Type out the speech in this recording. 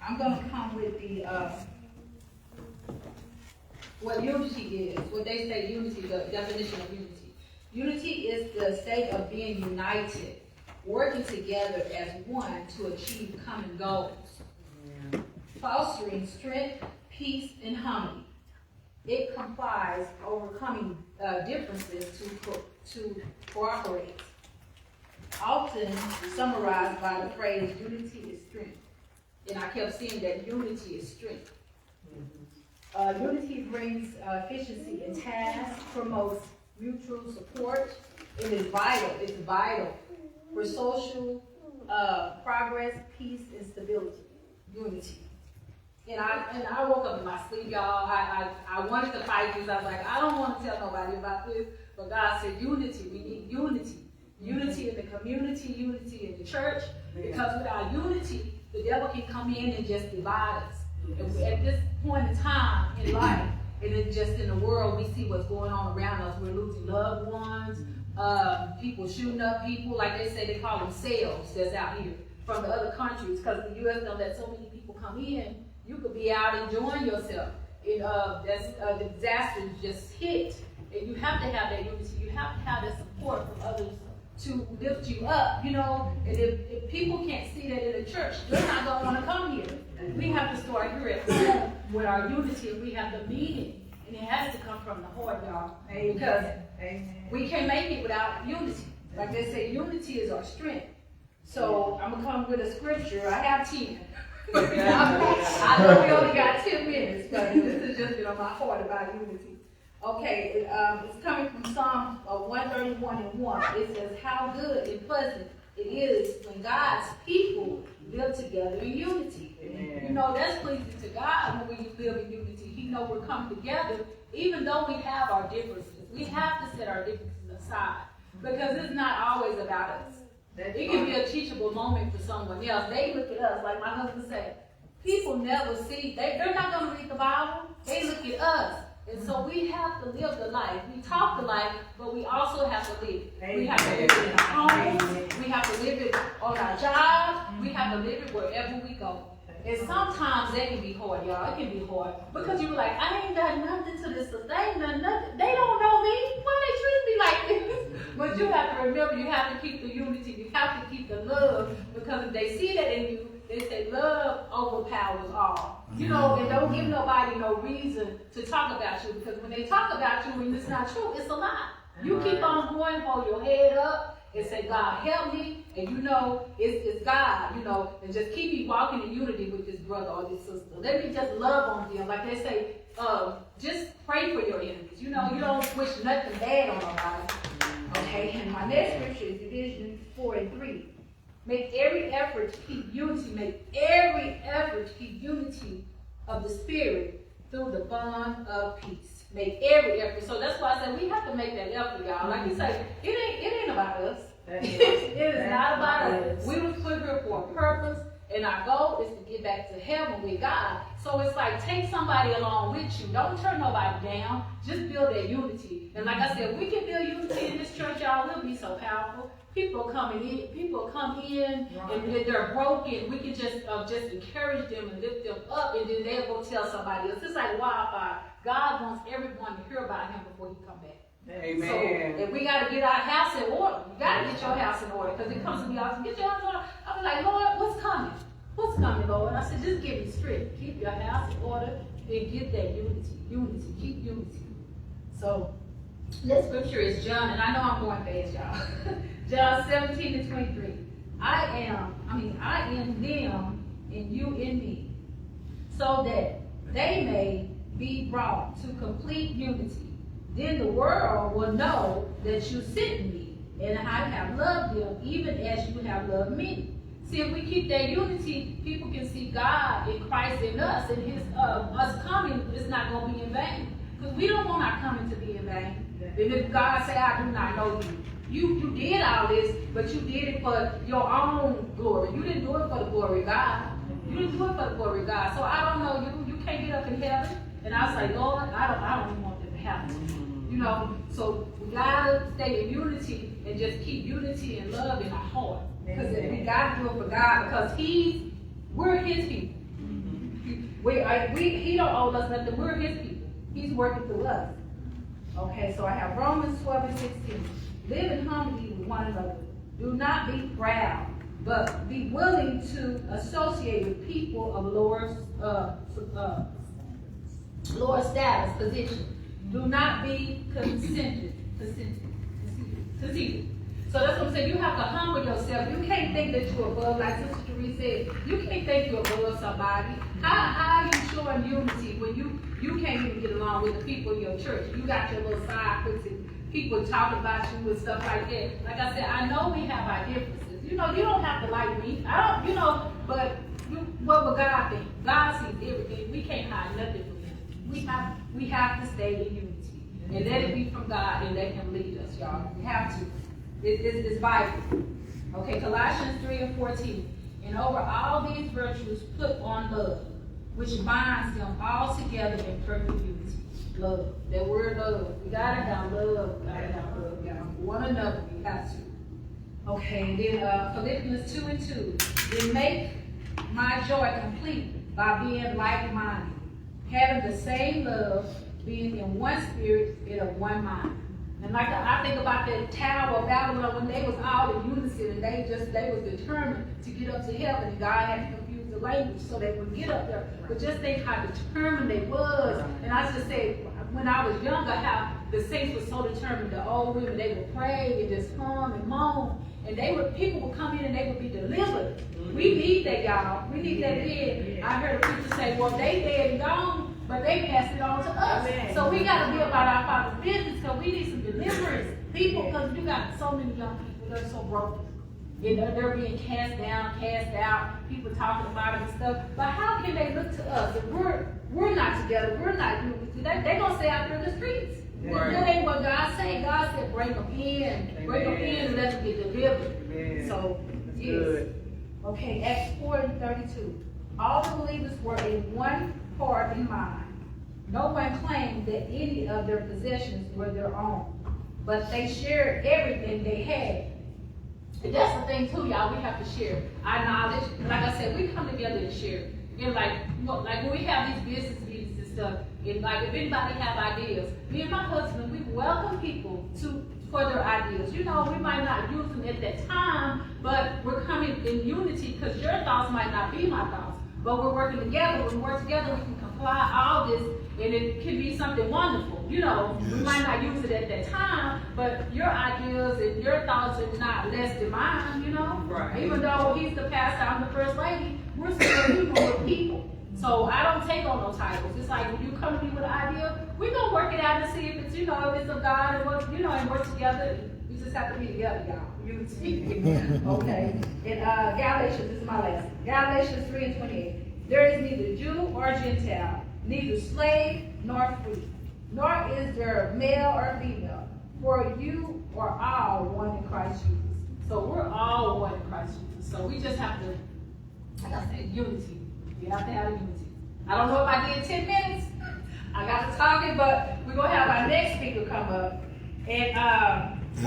I'm going to come with the, what unity is, what they say unity, the definition of unity. Unity is the state of being united, working together as one to achieve common goals, fostering strength, peace, and harmony. It complies overcoming differences to cooperate. Often summarized by the phrase, unity is strength. And I kept seeing that unity is strength. Unity brings efficiency in tasks, promotes mutual support. It is vital. It's vital for social progress, peace, and stability. Unity. And I woke up in my sleep, y'all. I wanted to fight this. I was like, I don't want to tell nobody about this. But God said unity. We need unity. Unity in the community, unity in the church. Because without unity, the devil can come in and just divide us. And at this point in time in life, and then just in the world, we see what's going on around us. We're losing loved ones, people shooting up people, like they say, they call them cells that's out here from the other countries, because the U.S. know that so many people come in, you could be out enjoying yourself. And the disaster just hit, and you have to have that unity. You have to have that support from others to lift you up, you know. And if people can't see that in the church, they're not going to want to come here. We have to start here at home with our unity, and we have the meaning. And it has to come from the heart, y'all. Because we can't make it without unity. Like they say, unity is our strength. So I'm going to come with a scripture. I have 10. I know we only got 10 minutes, but this is just on my heart about unity. Okay, it's coming from Psalm 131:1. It says, how good and pleasant it is when God's people live together in unity. Amen. You know, that's pleasing to God when we live in unity. He knows we're coming together, even though we have our differences. We have to set our differences aside, because it's not always about us. It can be a teachable moment for someone else. They look at us, like my husband said, people never see, they're not going to read the Bible. They look at us. And so we have to live the life. We talk the life, but we also have to live it. We have to live it in our homes. We have to live it on our jobs. We have to live it wherever we go. And sometimes that can be hard, y'all. It can be hard. Because you're like, I ain't done nothing to this. They ain't done nothing. They don't know me. Why they treat me like this? But you have to remember, you have to keep the unity. You have to keep the love. Because if they see that in you, they say love overpowers all. You know, and don't give nobody no reason to talk about you. Because when they talk about you and it's not true, it's a lie. You keep on going, hold your head up, and say, God, help me. And you know, it's God, you know, and just keep me walking in unity with this brother or this sister. Let me just love on them. Like they say, just pray for your enemies. You know, you don't wish nothing bad on nobody. Okay, and my next scripture is Ephesians 4:3. Make every effort to keep unity. Make every effort to keep unity of the Spirit through the bond of peace. Make every effort. So that's why I said we have to make that effort, y'all. Like you say, it ain't about us. It is not about us. We were put here for a purpose, and our goal is to get back to heaven with God. So it's like, take somebody along with you. Don't turn nobody down. Just build that unity. And like I said, we can build unity in this church, y'all. We'll be so powerful. People come in, and they're broken. We can just encourage them and lift them up, and then they'll go tell somebody else. It's like wildfire. God wants everyone to hear about him before he come back. Amen. So if we got to get our house in order, you got to get your house in order, because it comes to me all, get your house in order. I was like, Lord, what's coming? What's coming, Lord? I said, just give me strength. Keep your house in order and get that unity. Keep unity. So this scripture is John, and I know I'm going fast, y'all. John 17:23. I am them, and you in me, so that they may be brought to complete unity. Then the world will know that you sent me, and I have loved them, even as you have loved me. See, if we keep that unity, people can see God in Christ in us, and his us coming is not going to be in vain. Because we don't want our coming to be in vain. And if God say, I do not know you. You did all this, but you did it for your own glory. You didn't do it for the glory of God. You didn't do it for the glory of God. So I don't know you. You can't get up in heaven. And I was like, Lord, I don't even want that to happen. You know, so we gotta stay in unity and just keep unity and love in our heart. Because we gotta do it for God, because we're his people. He don't owe us nothing. We're his people. He's working through us. Okay, so I have Romans 12 and 16. Live in harmony with one another. Do not be proud, but be willing to associate with people of lower status, position. Do not be conceited. So that's what I'm saying. You have to humble yourself. You can't think that you're above, like Sister Therese said. You can't think you're above somebody. How are you showing unity when you can't even get along with the people in your church? You got your little side hooks and people talk about you and stuff like that. Like I said, I know we have our differences. You know, you don't have to like me. I don't, but what would God think? God sees everything. We can't hide nothing from him. We have to stay in unity. And let it be from God and let him lead us, y'all. We have to. It's Bible. Okay, Colossians 3 and 14. And over all these virtues put on love, which binds them all together in perfect unity. Love. That word love. We gotta have love. One another, we have to. Okay, and then Philippians 2 and 2. Then make my joy complete by being like-minded, having the same love, being in one spirit and of one mind. And like I think about that Tower of Babylon when they was all in unison and they was determined to get up to heaven, and God had to confuse the language so they would get up there. But just think how determined they was. And I just said, when I was younger, how the saints were so determined. The old women, they would pray and just hum and moan, and people would come in and they would be delivered. We need that, y'all. We need that then. I heard a preacher say, well, they dead and gone, but they passed it on to us. Amen. So we got to be about our Father's business, because we need some deliverance. People, because you got so many young people that are so broken. They're being cast down, cast out, people talking about it and stuff. But how can they look to us if we're not together, we're not unity? They're going to stay out there in the streets. Right. That ain't what God said. God said bring them in, and let them get delivered. Amen. So, yes. Good. Okay, Acts 4 and 32. All the believers were in one heart and mind. No one claimed that any of their possessions were their own, but they shared everything they had. And that's the thing too, y'all. We have to share our knowledge. Like I said, we come together and share. And like when we have these business meetings and stuff, and like if anybody have ideas, me and my husband, we welcome people for their ideas. You know, we might not use them at that time, but we're coming in unity because your thoughts might not be my thoughts. But we're working together. When we work together, we can apply all this, and it can be something wonderful. You know, we might not use it at that time, but your ideas and your thoughts are not less than mine, you know? Right. Even though he's the pastor, I'm the first lady, we're still people. So I don't take on no titles. It's like when you come to me with an idea, we're going to work it out and see if it's, if it's of God and work, and work together. We just have to be together, y'all. Unity. Okay. And Galatians, this is my last. Galatians 3 and 28. There is neither Jew or Gentile, neither slave nor free, nor is there male or female, for you are all one in Christ Jesus. So we're all one in Christ Jesus. So we just have to, like I said, unity. We have to have unity. I don't know if I did 10 minutes. I got to talking, but we're going to have our next speaker come up. And